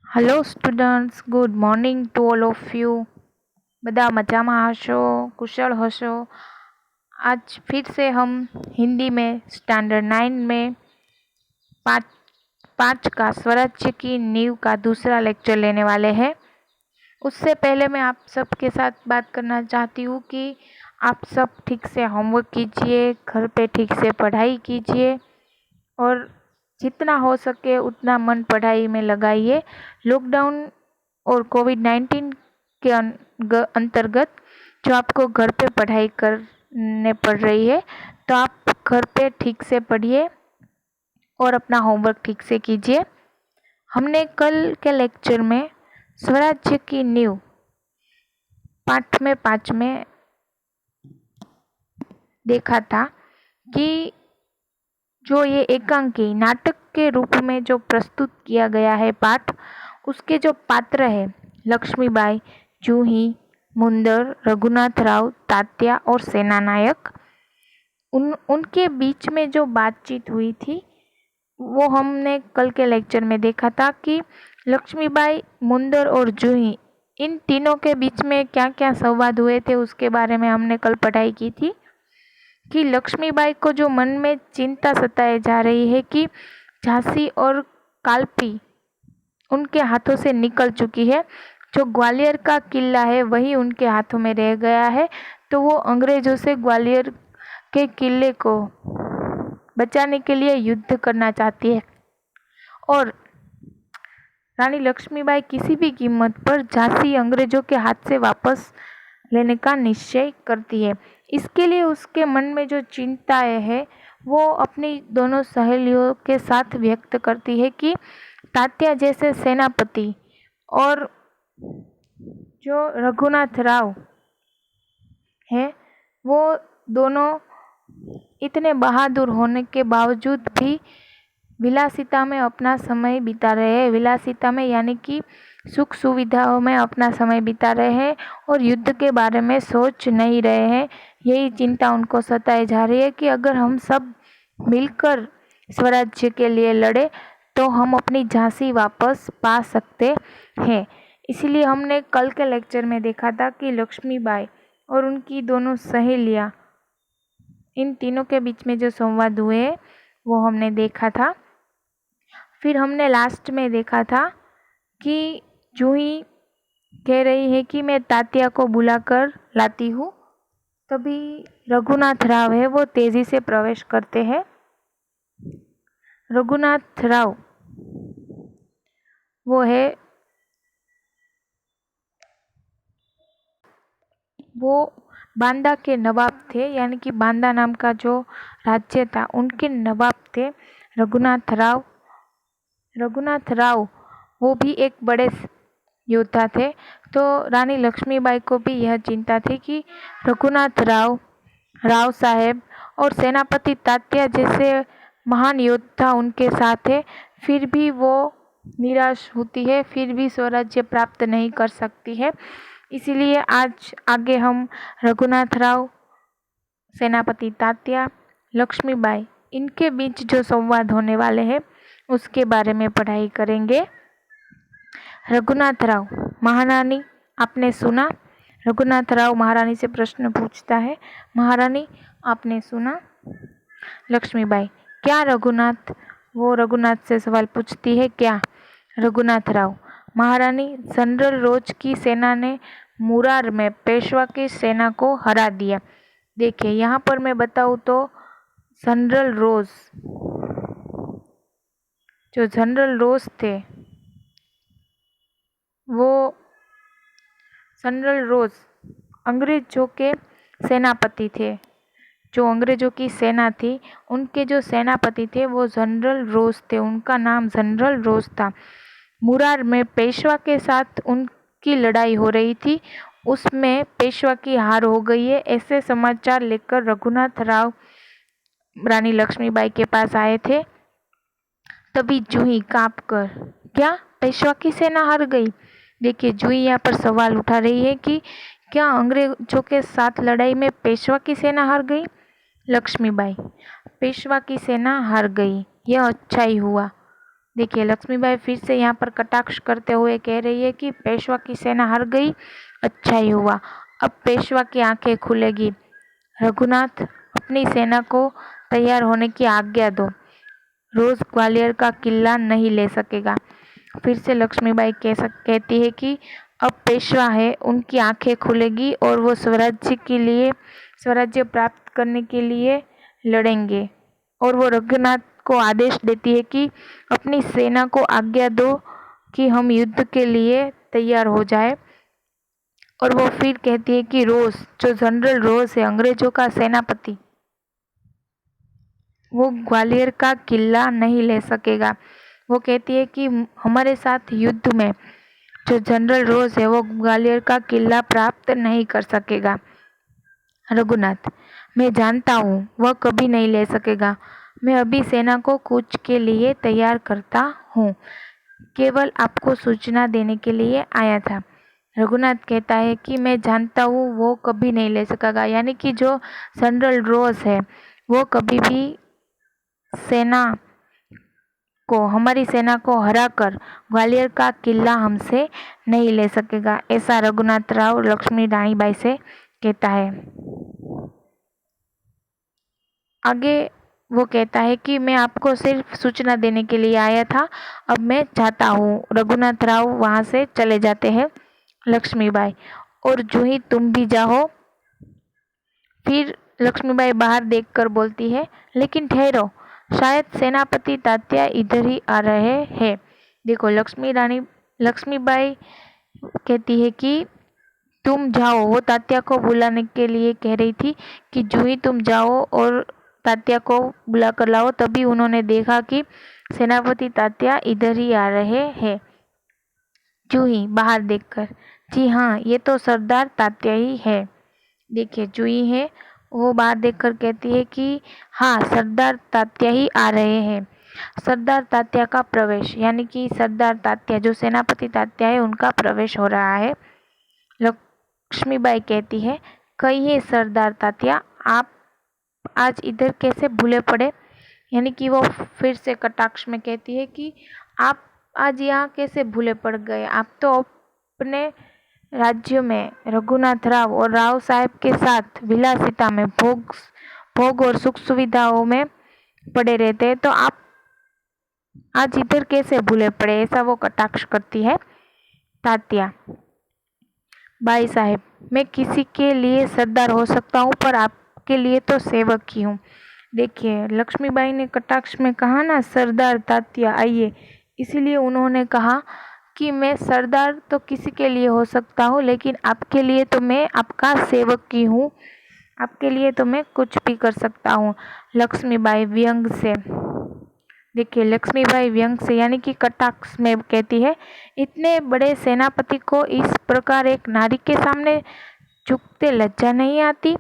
Hello students, good morning to all of you. બધા મજામાં હશો, कुशल हशो। आज फिर से हम हिंदी में स्टैंडर्ड 9 में पाँच पाँच का स्वराज्य की नींव का दूसरा लेक्चर लेने वाले हैं। उससे पहले मैं आप सबके साथ बात करना चाहती हूँ कि आप सब ठीक से होमवर्क कीजिए, घर पे ठीक से पढ़ाई कीजिए और जितना हो सके उतना मन पढ़ाई में लगाइए। लॉकडाउन और कोविड-19 के अंतर्गत जो आपको घर पे पढ़ाई करने पड़ रही है, तो आप घर पे ठीक से पढ़िए और अपना होमवर्क ठीक से कीजिए। हमने कल के लेक्चर में स्वराज्य की नींव पाठ में 5 में देखा था कि जो ये एकांकी नाटक के रूप में जो प्रस्तुत किया गया है पाठ, उसके जो पात्र है लक्ष्मीबाई, जूही, मुंदर, रघुनाथ राव, तात्या और सेनानायक, उनके बीच में जो बातचीत हुई थी वो हमने कल के लेक्चर में देखा था कि लक्ष्मीबाई, मुंदर और जूही, इन तीनों के बीच में क्या क्या संवाद हुए थे उसके बारे में हमने कल पढ़ाई की थी कि लक्ष्मीबाई को जो मन में चिंता सताए जा रही है कि झांसी और कालपी उनके हाथों से निकल चुकी है, जो ग्वालियर का किला है वही उनके हाथों में रह गया है, तो वो अंग्रेजों से ग्वालियर के किले को बचाने के लिए युद्ध करना चाहती है और रानी लक्ष्मीबाई किसी भी कीमत पर झांसी अंग्रेजों के हाथ से वापस लेने का निश्चय करती है। इसके लिए उसके मन में जो चिंताएं है वो अपनी दोनों सहेलियों के साथ व्यक्त करती है कि तात्या जैसे सेनापति और जो रघुनाथ राव है वो दोनों इतने बहादुर होने के बावजूद भी विलासिता में अपना समय बिता रहे हैं। विलासिता में यानी कि सुख सुविधाओं में अपना समय बिता रहे हैं और युद्ध के बारे में सोच नहीं रहे हैं। यही चिंता उनको सताई जा रही है कि अगर हम सब मिलकर स्वराज्य के लिए लड़े तो हम अपनी झांसी वापस पा सकते हैं। इसीलिए हमने कल के लेक्चर में देखा था कि लक्ष्मीबाई और उनकी दोनों सहेलियां, इन तीनों के बीच में जो संवाद हुए वो हमने देखा था। फिर हमने लास्ट में देखा था कि जूही कह रही है कि मैं तात्या को बुलाकर लाती हूँ, तभी रघुनाथ राव है वो तेजी से प्रवेश करते हैं। रघुनाथ राव वो है वो बांदा के नवाब थे, यानी कि बांदा नाम का जो राज्य था उनके नवाब थे रघुनाथ राव। रघुनाथ राव वो भी एक बड़े योद्धा थे, तो रानी लक्ष्मीबाई को भी यह चिंता थी कि रघुनाथ राव, राव साहेब और सेनापति तात्या जैसे महान योद्धा उनके साथ है, फिर भी वो निराश होती है, फिर भी स्वराज्य प्राप्त नहीं कर सकती है। इसीलिए आज आगे हम रघुनाथ राव, सेनापति तात्या, लक्ष्मीबाई, इनके बीच जो संवाद होने वाले हैं उसके बारे में पढ़ाई करेंगे। रघुनाथ राव, महारानी आपने सुना? रघुनाथ राव महारानी से प्रश्न पूछता है, महारानी आपने सुना? लक्ष्मीबाई, क्या रघुनाथ? वो रघुनाथ से सवाल पूछती है, क्या? रघुनाथ राव, महारानी, जनरल रोज की सेना ने मुरार में पेशवा की सेना को हरा दिया। देखिए यहाँ पर मैं बताऊँ तो जनरल रोज, जो जनरल रोज थे वो जनरल रोज अंग्रेजों के सेनापति थे। जो अंग्रेजों की सेना थी उनके जो सेनापति थे वो जनरल रोज थे, उनका नाम जनरल रोज था। मुरार में पेशवा के साथ उनकी लड़ाई हो रही थी, उसमें पेशवा की हार हो गई है, ऐसे समाचार लेकर रघुनाथ राव रानी लक्ष्मीबाई के पास आए थे। तभी जूही कांप कर, क्या पेशवा की सेना हार गई? देखिए जूही यहाँ पर सवाल उठा रही है कि क्या अंग्रेजों के साथ लड़ाई में पेशवा की सेना हार गई? लक्ष्मीबाई, पेशवा की सेना हार गई, यह अच्छा ही हुआ। देखिए लक्ष्मीबाई फिर से यहाँ पर कटाक्ष करते हुए कह रही है कि पेशवा की सेना हार गई, अच्छा ही हुआ, अब पेशवा की आंखें खुलेगी। रघुनाथ, अपनी सेना को तैयार होने की आज्ञा दो, रोज ग्वालियर का किला नहीं ले सकेगा। फिर से लक्ष्मीबाई कहती है कि अब पेशवा है, उनकी आंखें खुलेगी और वो स्वराज्य प्राप्त करने के लिए लड़ेंगे। और वो रघुनाथ को आदेश देती है कि अपनी सेना को आज्ञा दो कि हम युद्ध के लिए तैयार हो जाए। और वो फिर कहती है कि रोज, जो जनरल रोज है, अंग्रेजों का सेनापति, वो ग्वालियर का किला नहीं ले सकेगा। वो कहती है कि हमारे साथ युद्ध में जो जनरल रोज है वो ग्वालियर का किला प्राप्त नहीं कर सकेगा। रघुनाथ, मैं जानता हूँ वह कभी नहीं ले सकेगा। मैं अभी सेना को कूच के लिए तैयार करता हूँ, केवल आपको सूचना देने के लिए आया था। रघुनाथ कहता है कि मैं जानता हूँ वो कभी नहीं ले सकेगा, यानी कि जो जनरल रोज है वो कभी भी हमारी सेना को हराकर ग्वालियर का किला हमसे नहीं ले सकेगा, ऐसा रघुनाथ राव लक्ष्मी रानीबाई से कहता है। आगे वो कहता है कि मैं आपको सिर्फ सूचना देने के लिए आया था, अब मैं जाता हूँ। रघुनाथ राव वहां से चले जाते हैं। लक्ष्मीबाई, और जूही तुम भी जाओ। फिर लक्ष्मीबाई बाहर देखकर बोलती है, लेकिन ठहरो, शायद सेनापति तात्या इधर ही आ रहे हैं। देखो लक्ष्मीबाई कहती है कि तुम जाओ, वो तात्या को बुलाने के लिए कह रही थी कि जूही तुम जाओ और तात्या को बुला कर लाओ। तभी उन्होंने देखा कि सेनापति तात्या इधर ही आ रहे हैं। जूही बाहर देखकर, जी हाँ, ये तो सरदार तात्या ही है। देखिए जूही है, वो बाहर देखकर कहती है कि हाँ, सरदार तात्या ही आ रहे हैं। सरदार तात्या का प्रवेश, यानी कि सरदार तात्या जो सेनापति तात्या है उनका प्रवेश हो रहा है। लक्ष्मीबाई कहती है, कहिए सरदार तात्या, आप आज इधर कैसे भूले पड़े? यानी कि वो फिर से कटाक्ष में कहती है कि आप आज यहाँ कैसे भूले पड़ गए? आप तो अपने राज्य में रघुनाथ राव और राव साहब के साथ विलासिता में भोग और सुख सुविधाओं में पड़े रहते हैं, तो आप आज इधर कैसे भूले पड़े? ऐसा वो कटाक्ष करती है। तात्या, भाई साहब, मैं किसी के लिए सरदार हो सकता हूँ पर आपके लिए तो सेवक ही हूँ। देखिए लक्ष्मीबाई ने कटाक्ष में कहा ना सरदार तात्या आइए, इसीलिए उन्होंने कहा कि मैं सरदार तो किसी के लिए हो सकता हूँ, लेकिन आपके लिए तो मैं आपका सेवक ही हूँ, आपके लिए तो मैं कुछ भी कर सकता हूँ। लक्ष्मीबाई व्यंग से, देखिए लक्ष्मीबाई व्यंग से यानी कि कटाक्ष में कहती है, इतने बड़े सेनापति को इस प्रकार एक नारी के सामने झुकते लज्जा नहीं आती?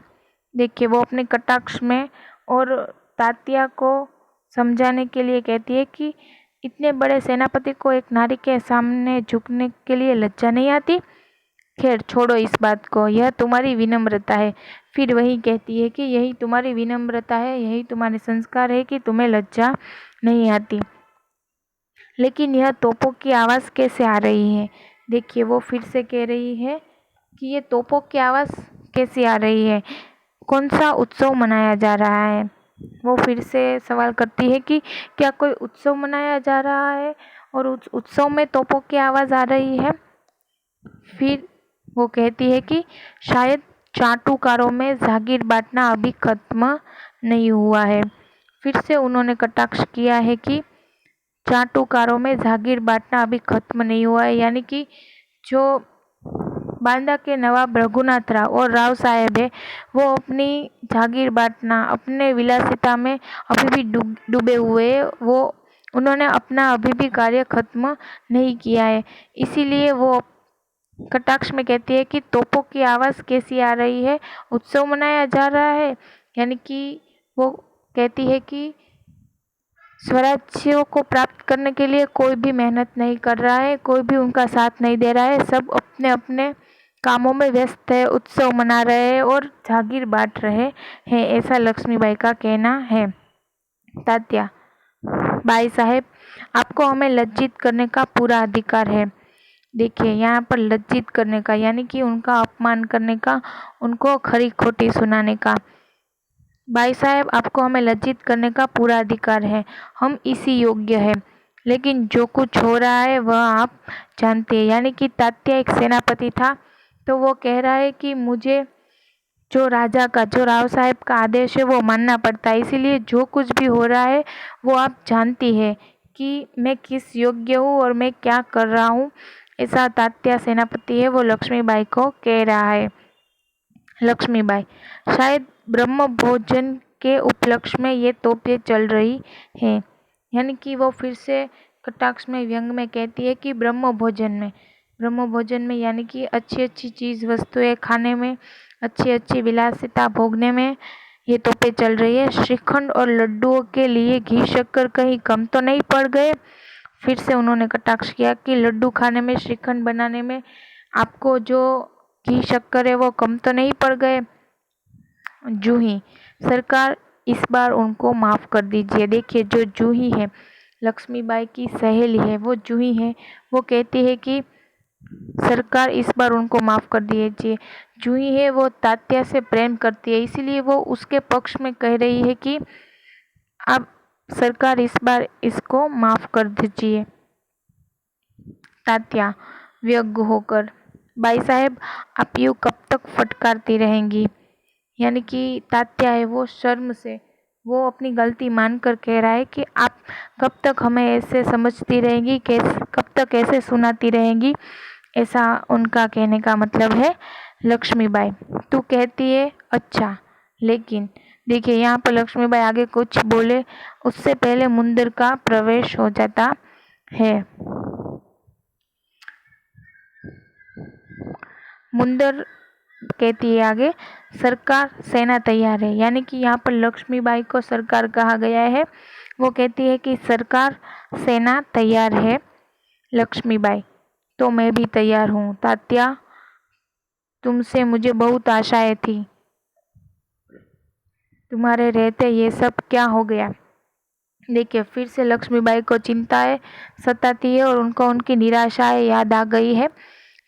देखिए वो अपने कटाक्ष में और तात्या को समझाने के लिए कहती है कि इतने बड़े सेनापति को एक नारी के सामने झुकने के लिए लज्जा नहीं आती। खैर छोड़ो इस बात को, यह तुम्हारी विनम्रता है। फिर वही कहती है कि यही तुम्हारी विनम्रता है, यही तुम्हारे संस्कार है कि तुम्हें लज्जा नहीं आती। लेकिन यह तोपों की आवाज़ कैसे आ रही है? देखिए वो फिर से कह रही है कि ये तोपों की आवाज़ कैसे आ रही है? कौन सा उत्सव मनाया जा रहा है? वो फिर से सवाल करती है कि क्या कोई उत्सव मनाया जा रहा है और उस उत्सव में तोपों की आवाज़ आ रही है? फिर वो कहती है कि शायद चाटुकारों में जागीर बांटना अभी खत्म नहीं हुआ है। फिर से उन्होंने कटाक्ष किया है कि चाटुकारों में जागीर बांटना अभी खत्म नहीं हुआ है, यानी कि जो बांदा के नवाब रघुनाथ राव और राव साहेब है वो अपनी जागीर बांटना, अपने विलासिता में अभी भी डूबे हुए, वो उन्होंने अपना अभी भी कार्य खत्म नहीं किया है। इसीलिए वो कटाक्ष में कहती है कि तोपों की आवाज़ कैसी आ रही है? उत्सव मनाया जा रहा है, यानी कि वो कहती है कि स्वराज्य को प्राप्त करने के लिए कोई भी मेहनत नहीं कर रहा है, कोई भी उनका साथ नहीं दे रहा है, सब अपने अपने कामों में व्यस्त है, उत्सव मना रहे हैं और जागीर बांट रहे हैं, ऐसा लक्ष्मीबाई का कहना है। तात्या, भाई साहब, आपको हमें लज्जित करने का पूरा अधिकार है। देखिए यहाँ पर लज्जित करने का यानी कि उनका अपमान करने का, उनको खरी खोटी सुनाने का। भाई साहब, आपको हमें लज्जित करने का पूरा अधिकार है, हम इसी योग्य है, लेकिन जो कुछ हो रहा है वह आप जानते हैं। यानी कि तात्या एक सेनापति था, तो वो कह रहा है कि मुझे जो राजा का, जो राव साहब का आदेश है वो मानना पड़ता है, इसीलिए जो कुछ भी हो रहा है वो आप जानती है कि मैं किस योग्य हूँ और मैं क्या कर रहा हूँ। ऐसा तात्या सेनापति है वो लक्ष्मीबाई को कह रहा है। लक्ष्मीबाई, शायद ब्रह्म भोजन के उपलक्ष्य में ये तोपें चल रही हैं। यानी कि वो फिर से कटाक्ष में, व्यंग में कहती है कि ब्रह्म भोजन में यानी कि अच्छी अच्छी चीज़ वस्तुएं खाने में, अच्छी अच्छी विलासिता भोगने में ये तोपें चल रही है। श्रीखंड और लड्डुओं के लिए घी शक्कर कहीं कम तो नहीं पड़ गए। फिर से उन्होंने कटाक्ष किया कि लड्डू खाने में, श्रीखंड बनाने में आपको जो घी शक्कर है वो कम तो नहीं पड़ गए। जूही, सरकार इस बार उनको माफ़ कर दीजिए। देखिए जो जूही है, लक्ष्मीबाई की सहेली है, वो जूही है, वो कहती है कि सरकार इस बार उनको माफ़ कर दीजिए। जूही है वो तात्या से प्रेम करती है, इसीलिए वो उसके पक्ष में कह रही है कि अब सरकार इस बार इसको माफ़ कर दीजिए। तात्या व्यग्र होकर, भाई साहब आप यूँ कब तक फटकारती रहेंगी। यानी कि तात्या है वो शर्म से, वो अपनी गलती मानकर कह रहा है कि आप कब तक हमें ऐसे समझती रहेंगी, कैसे कब तक ऐसे सुनाती रहेंगी, ऐसा उनका कहने का मतलब है। लक्ष्मीबाई, तू कहती है अच्छा, लेकिन देखिए यहाँ पर लक्ष्मीबाई आगे कुछ बोले उससे पहले मुंदर का प्रवेश हो जाता है। मुंदर कहती है आगे, सरकार सेना तैयार है। यानी कि यहाँ पर लक्ष्मीबाई को सरकार कहा गया है। वो कहती है कि सरकार सेना तैयार है। लक्ष्मीबाई, तो मैं भी तैयार हूँ। तात्या, तुमसे मुझे बहुत आशाएं थी, तुम्हारे रहते ये सब क्या हो गया। देखिए फिर से लक्ष्मीबाई को चिंताएं सताती है और उनको उनकी निराशाएं याद आ गई है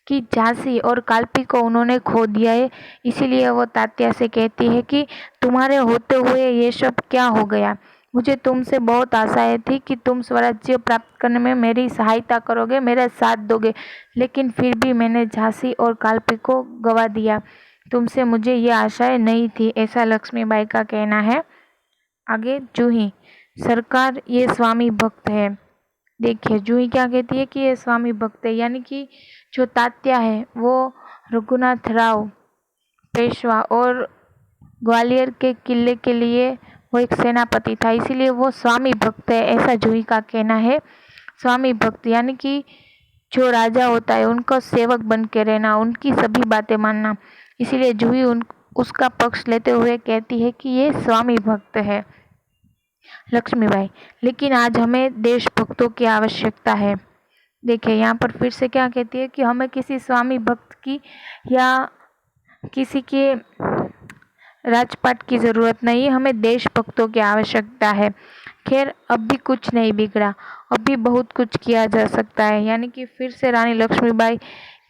कि झांसी और कालपी को उन्होंने खो दिया है। इसीलिए वो तात्या से कहती है कि तुम्हारे होते हुए ये सब क्या हो गया। मुझे तुमसे बहुत आशाएं थी कि तुम स्वराज्य प्राप्त करने में मेरी सहायता करोगे, मेरा साथ दोगे, लेकिन फिर भी मैंने झांसी और कालपी को गवा दिया। तुमसे मुझे ये आशाएं नहीं थी, ऐसा लक्ष्मीबाई का कहना है। आगे जूही, सरकार ये स्वामी भक्त है। देखिए जूही क्या कहती है कि ये स्वामी भक्त है, यानी कि जो तात्या है वो रघुनाथ राव पेशवा और ग्वालियर के किले के लिए वो एक सेनापति था, इसीलिए वो स्वामी भक्त है, ऐसा जूही का कहना है। स्वामी भक्त यानी कि जो राजा होता है उनको सेवक बन के रहना, उनकी सभी बातें मानना, इसीलिए जूही उसका पक्ष लेते हुए कहती है कि ये स्वामी भक्त है। लक्ष्मीबाई, लेकिन आज हमें देशभक्तों की आवश्यकता है। देखिए यहाँ पर फिर से क्या कहती है कि हमें किसी स्वामी भक्त की या किसी के राजपाट की ज़रूरत नहीं, हमें देशभक्तों की आवश्यकता है। खैर अब भी कुछ नहीं बिगड़ा, अब भी बहुत कुछ किया जा सकता है। यानी कि फिर से रानी लक्ष्मीबाई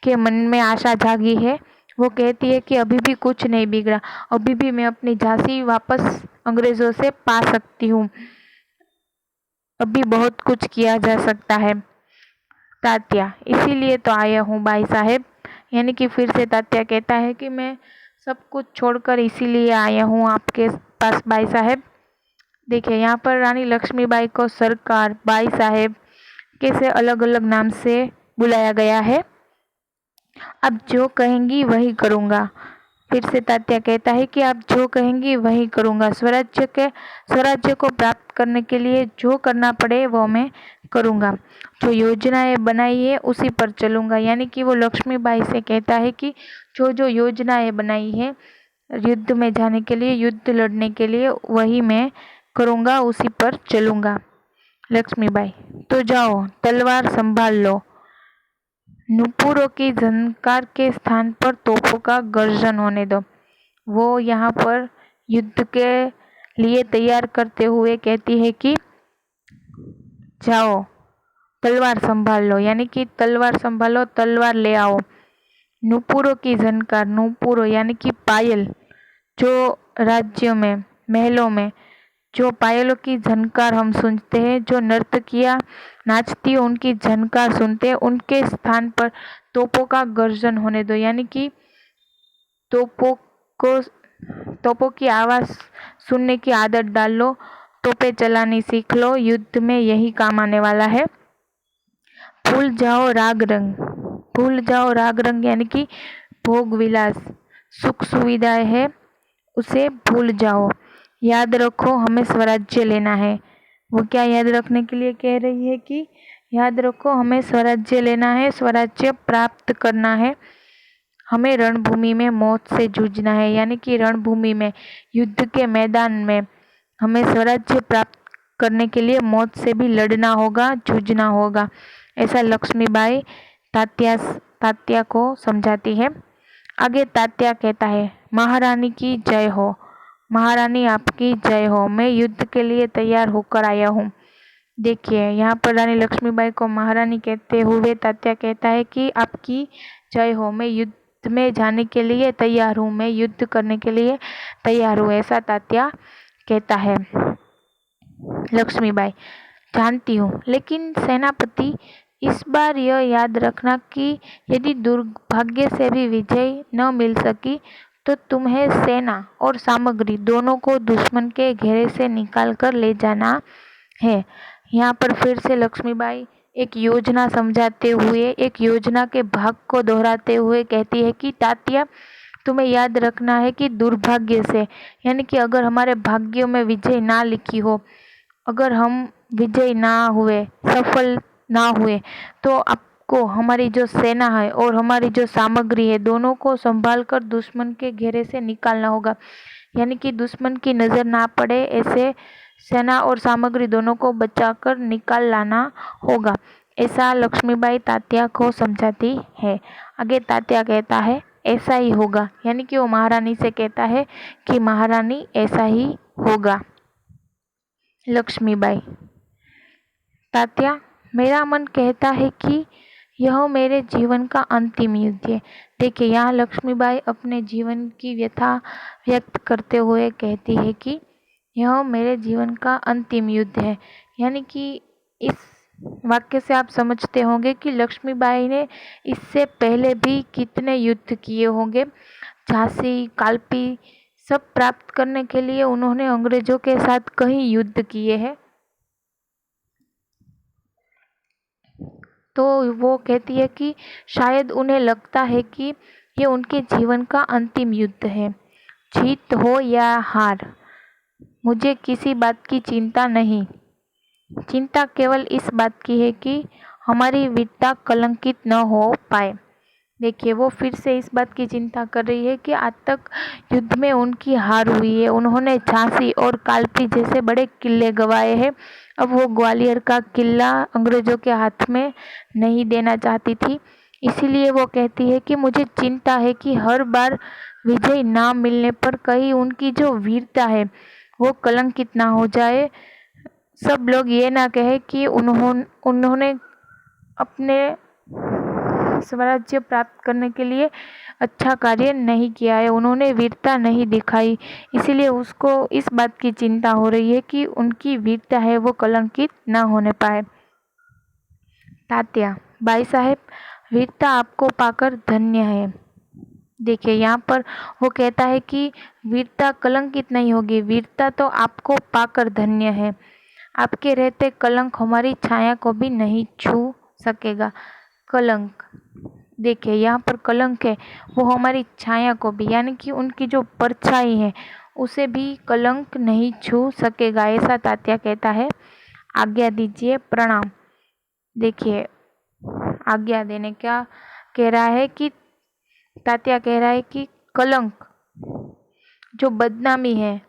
के मन में आशा जागी है। वो कहती है कि अभी भी कुछ नहीं बिगड़ा, अभी भी मैं अपनी झांसी वापस अंग्रेज़ों से पा सकती हूँ, अभी बहुत कुछ किया जा सकता है। तात्या, इसीलिए तो आया हूँ भाई साहब। यानी कि फिर से तात्या कहता है कि मैं सब कुछ छोड़कर इसीलिए आया हूँ आपके पास भाई साहब। देखिए यहाँ पर रानी लक्ष्मीबाई को सरकार, भाई साहब कैसे अलग अलग नाम से बुलाया गया है। अब जो कहेंगी वही करूँगा। फिर से तात्या कहता है कि आप जो कहेंगी वही करूँगा। स्वराज्य को प्राप्त करने के लिए जो करना पड़े वो मैं करूँगा। जो योजनाएं बनाई है उसी पर चलूँगा। यानी कि वो लक्ष्मीबाई से कहता है कि जो जो योजनाएं बनाई है युद्ध में जाने के लिए, युद्ध लड़ने के लिए, वही मैं करूँगा, उसी पर चलूँगा। लक्ष्मीबाई, तो जाओ तलवार संभाल लो। नुपुरों की झनकार के स्थान पर तोपों का गर्जन होने दो। वो यहाँ पर युद्ध के लिए तैयार करते हुए कहती है कि जाओ तलवार संभाल लो, यानी कि तलवार संभालो, तलवार ले आओ। नूपुरों की झनकार, नूपुरों यानी कि पायल, जो राज्यों में, महलों में जो पायलों की झनकार हम सुनते हैं, जो नर्तकियां नाचती है उनकी झनकार सुनते हैं, उनके स्थान पर तोपों का गर्जन होने दो, यानी कि तोपों को तोपों की आवाज सुनने की आदत डाल लो, तोपें चलानी सीख लो, युद्ध में यही काम आने वाला है। भूल जाओ राग रंग, भूल जाओ राग रंग यानी कि भोग विलास, सुख सुविधाएं है उसे भूल जाओ। याद रखो हमें स्वराज्य लेना है। वो क्या याद रखने के लिए कह रही है कि याद रखो हमें स्वराज्य लेना है, स्वराज्य प्राप्त करना है, हमें रणभूमि में मौत से जूझना है, यानी कि रणभूमि में, युद्ध के मैदान में हमें स्वराज्य प्राप्त करने के लिए मौत से भी लड़ना होगा, जूझना होगा। ऐसा लक्ष्मीबाई तात्या को समझाती है। आगे तात्या कहता है, महारानी की जय हो, महारानी आपकी जय हो, मैं युद्ध के लिए तैयार होकर आया हूँ। देखिए यहाँ पर रानी लक्ष्मीबाई को महारानी कहते हुए तात्या कहता है कि आपकी जय हो, मैं युद्ध में जाने के लिए तैयार हूँ, मैं युद्ध करने के लिए तैयार हूँ, ऐसा तात्या कहता है। लक्ष्मीबाई, जानती हूँ, लेकिन सेनापति इस बार यह याद रखना कि यदि दुर्भाग्य से भी विजय न मिल सकी तो तुम्हें सेना और सामग्री दोनों को दुश्मन के घेरे से निकाल कर ले जाना है। यहाँ पर फिर से लक्ष्मीबाई एक योजना समझाते हुए, एक योजना के भाग को दोहराते हुए कहती है कि तात्या, तुम्हें याद रखना है कि दुर्भाग्य से, यानी कि अगर हमारे भाग्यों में विजय ना लिखी हो, अगर हम विजय ना हुए, सफल ना हुए, तो आपको हमारी जो सेना है और हमारी जो सामग्री है दोनों को संभाल कर दुश्मन के घेरे से निकालना होगा, यानी कि दुश्मन की नज़र ना पड़े ऐसे सेना और सामग्री दोनों को बचाकर निकाल लाना होगा। ऐसा लक्ष्मीबाई तात्या को समझाती है। आगे तात्या कहता है ऐसा ही होगा, यानी कि वो महारानी से कहता है कि महारानी ऐसा ही होगा। लक्ष्मीबाई, तात्या, मेरा मन कहता है कि यह मेरे जीवन का अंतिम युद्ध है। देखिए यहाँ लक्ष्मीबाई अपने जीवन की व्यथा व्यक्त करते हुए कहती है कि यह मेरे जीवन का अंतिम युद्ध है, यानी कि इस वाक्य से आप समझते होंगे कि लक्ष्मीबाई ने इससे पहले भी कितने युद्ध किए होंगे। झांसी, कालपी सब प्राप्त करने के लिए उन्होंने अंग्रेजों के साथ कई युद्ध किए हैं। तो वो कहती है कि शायद उन्हें लगता है कि ये उनके जीवन का अंतिम युद्ध है। जीत हो या हार, मुझे किसी बात की चिंता नहीं। चिंता केवल इस बात की है कि हमारी वीरता कलंकित न हो पाए। देखिए वो फिर से इस बात की चिंता कर रही है कि आज तक युद्ध में उनकी हार हुई है, उन्होंने झांसी और कालपी जैसे बड़े किले गंवाए हैं। अब वो ग्वालियर का किला अंग्रेजों के हाथ में नहीं देना चाहती थी, इसीलिए वो कहती है कि मुझे चिंता है कि हर बार विजय ना मिलने पर कहीं उनकी जो वीरता है वो कलंकित ना हो जाए, सब लोग ये ना कहे कि उन्होंने अपने स्वराज्य प्राप्त करने के लिए अच्छा कार्य नहीं किया है, उन्होंने वीरता नहीं दिखाई, इसीलिए उसको इस बात की चिंता हो रही है कि उनकी वीरता है वो कलंकित ना होने पाए। तात्या, भाई साहब, वीरता आपको पाकर धन्य है। देखिए यहाँ पर वो कहता है कि वीरता कलंकित नहीं होगी, वीरता तो आपको पाकर धन्य है। आपके रहते कलंक हमारी छाया को भी नहीं छू सकेगा। कलंक, देखिए यहाँ पर कलंक है वो हमारी छाया को भी, यानी कि उनकी जो परछाई है उसे भी कलंक नहीं छू सकेगा, ऐसा तात्या कहता है। आज्ञा दीजिए, प्रणाम। देखिए आज्ञा देने क्या कह रहा है कि तात्या कह रहा है कि कलंक, जो बदनामी है,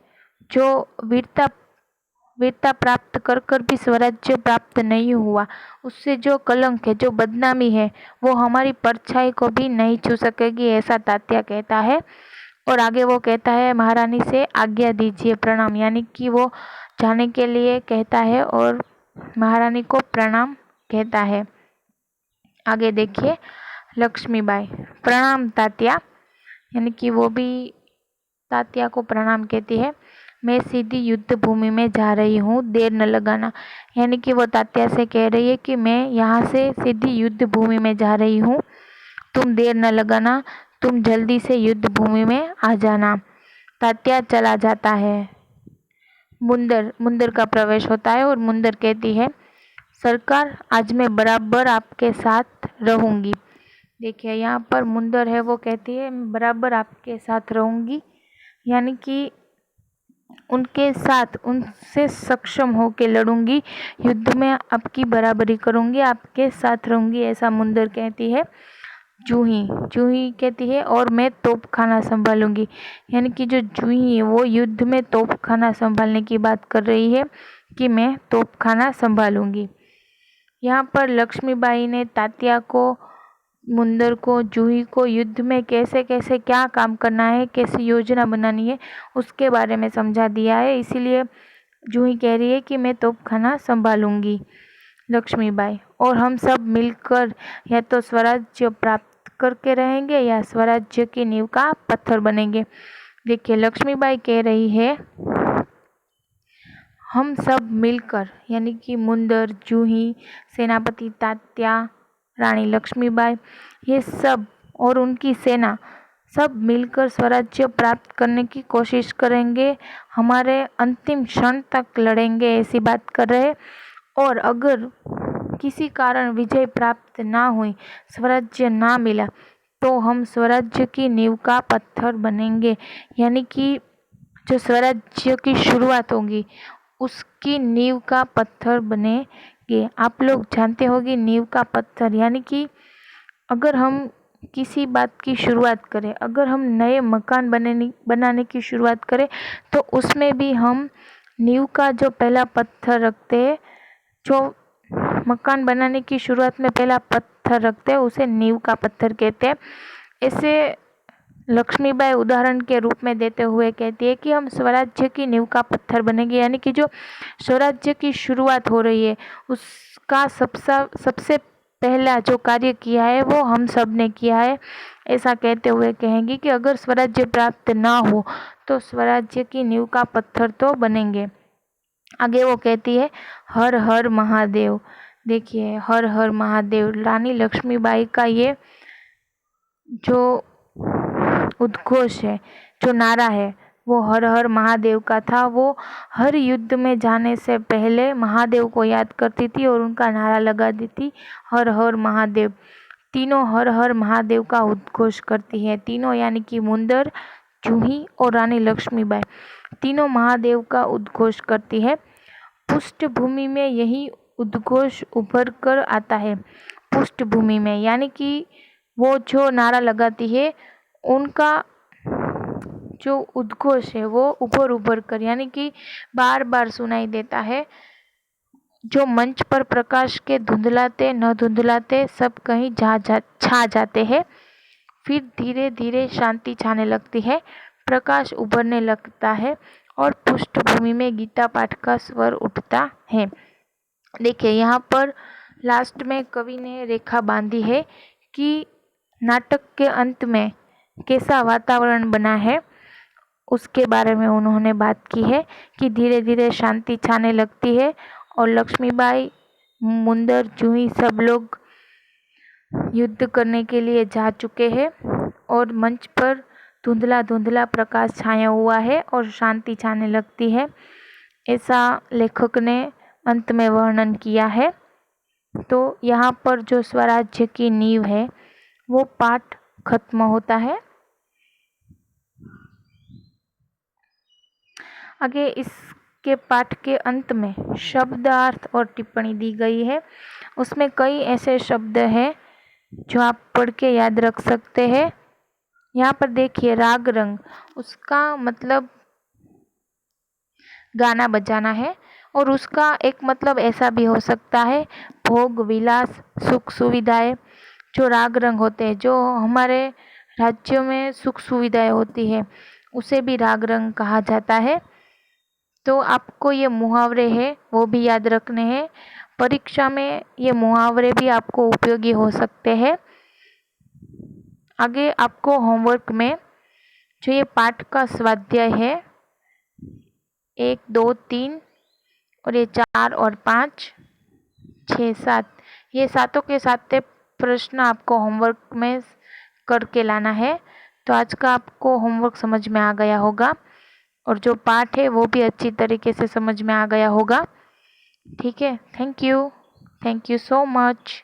जो वीरता प्राप्त कर कर भी स्वराज्य प्राप्त नहीं हुआ, उससे जो कलंक है, जो बदनामी है, वो हमारी परछाई को भी नहीं छू सकेगी, ऐसा तात्या कहता है। और आगे वो कहता है महारानी से आज्ञा दीजिए, प्रणाम, यानी कि वो जाने के लिए कहता है और महारानी को प्रणाम कहता है। आगे देखिए, लक्ष्मीबाई प्रणाम तात्या, यानी कि वो भी तात्या को प्रणाम कहती है। मैं सीधी युद्ध भूमि में जा रही हूँ, देर न लगाना। यानी कि वो तात्या से कह रही है कि मैं यहाँ से सीधी युद्ध भूमि में जा रही हूँ, तुम देर न लगाना, तुम जल्दी से युद्ध भूमि में आ जाना। तात्या चला जाता है। मुंदर का प्रवेश होता है और मुंदर कहती है, सरकार आज मैं बराबर आपके साथ रहूंगी। देखिए यहाँ पर मुंदर है वो कहती है मैं बराबर आपके साथ रहूंगी, यानी कि उनके साथ उनसे सक्षम होकर लड़ूंगी, युद्ध में आपकी बराबरी करूंगी, आपके साथ रहूंगी, ऐसा मुंदर कहती है। जूही कहती है और मैं तोपखाना संभालूंगी, यानी कि जो जूही है वो युद्ध में तोपखाना संभालने की बात कर रही है कि मैं तोपखाना संभालूंगी। यहाँ पर लक्ष्मीबाई ने तात्या को, मुंदर को, जूही को युद्ध में कैसे कैसे क्या काम करना है, कैसी योजना बनानी है, उसके बारे में समझा दिया है। इसीलिए जूही कह रही है कि मैं तोपखाना संभालूंगी, लक्ष्मीबाई, और हम सब मिलकर या तो स्वराज्य प्राप्त करके रहेंगे या स्वराज्य की नींव का पत्थर बनेंगे। देखिए लक्ष्मीबाई कह रही है हम सब मिलकर, यानी कि मुंदर, जूही, सेनापति तात्या, रानी लक्ष्मीबाई, ये सब और उनकी सेना सब मिलकर स्वराज्य प्राप्त करने की कोशिश करेंगे, हमारे अंतिम क्षण तक लड़ेंगे, ऐसी बात कर रहे। और अगर किसी कारण विजय प्राप्त ना हुई, स्वराज्य ना मिला, तो हम स्वराज्य की नींव का पत्थर बनेंगे, यानी कि जो स्वराज्य की शुरुआत होगी उसकी नींव का पत्थर बनेंगे। आप लोग जानते होंगे नींव का पत्थर, यानी कि अगर हम किसी बात की शुरुआत करें, अगर हम नए मकान बनाने की शुरुआत करें, तो उसमें भी हम नींव का जो पहला पत्थर रखते हैं, जो मकान बनाने की शुरुआत में पहला पत्थर रखते हैं, उसे नींव का पत्थर कहते हैं। ऐसे लक्ष्मीबाई उदाहरण के रूप में देते हुए कहती है कि हम स्वराज्य की नींव का पत्थर बनेंगे, यानी कि जो स्वराज्य की शुरुआत हो रही है उसका सबसे पहला जो कार्य किया है वो हम सब ने किया है, ऐसा कहते हुए कहेंगे कि अगर स्वराज्य प्राप्त ना हो तो स्वराज्य की नींव का पत्थर तो बनेंगे। आगे वो कहती है हर हर महादेव। देखिए हर हर महादेव, रानी लक्ष्मीबाई का ये जो उद्घोष है, जो नारा है, वो हर हर महादेव का था। वो हर युद्ध में जाने से पहले महादेव को याद करती थी और उनका नारा लगा देती हर हर महादेव। तीनों हर हर महादेव का उद्घोष करती है, तीनों यानी कि मुंदर, जूही और रानी लक्ष्मीबाई, तीनों महादेव का उद्घोष करती है। पृष्ठभूमि में यही उद्घोष उभर कर आता है। पृष्ठभूमि में यानी कि वो जो नारा लगाती है उनका जो उद्घोष है वो उभर कर, यानी कि बार बार सुनाई देता है। जो मंच पर प्रकाश के धुंधलाते न धुंधलाते सब कहीं छा जाते हैं। फिर धीरे धीरे शांति छाने लगती है, प्रकाश उभरने लगता है और पृष्ठभूमि में गीता पाठ का स्वर उठता है। देखिए यहाँ पर लास्ट में कवि ने रेखा बांधी है कि नाटक के अंत में कैसा वातावरण बना है, उसके बारे में उन्होंने बात की है कि धीरे धीरे शांति छाने लगती है और लक्ष्मीबाई, मुंदर, जूही सब लोग युद्ध करने के लिए जा चुके हैं और मंच पर धुंधला धुंधला प्रकाश छाया हुआ है और शांति छाने लगती है, ऐसा लेखक ने अंत में वर्णन किया है। तो यहाँ पर जो स्वराज्य की नींव है वो पाठ खत्म होता है। आगे इसके पाठ के अंत में शब्दार्थ और टिप्पणी दी गई है। उसमें कई ऐसे शब्द हैं जो आप पढ़ के याद रख सकते हैं। यहाँ पर देखिए राग रंग, उसका मतलब गाना बजाना है और उसका एक मतलब ऐसा भी हो सकता है भोग विलास सुख सुविधाएं। जो राग रंग होते हैं, जो हमारे राज्यों में सुख सुविधाएं होती है, उसे भी राग रंग कहा जाता है। तो आपको ये मुहावरे हैं वो भी याद रखने हैं। परीक्षा में ये मुहावरे भी आपको उपयोगी हो सकते हैं। आगे आपको होमवर्क में जो ये पाठ का स्वाध्याय है 1, 2, 3 और ये 4 और 5, 6, 7, ये सातों के सात प्रश्न आपको होमवर्क में करके लाना है। तो आज का आपको होमवर्क समझ में आ गया होगा और जो पाठ है वो भी अच्छी तरीके से समझ में आ गया होगा। ठीक है, थैंक यू सो मच।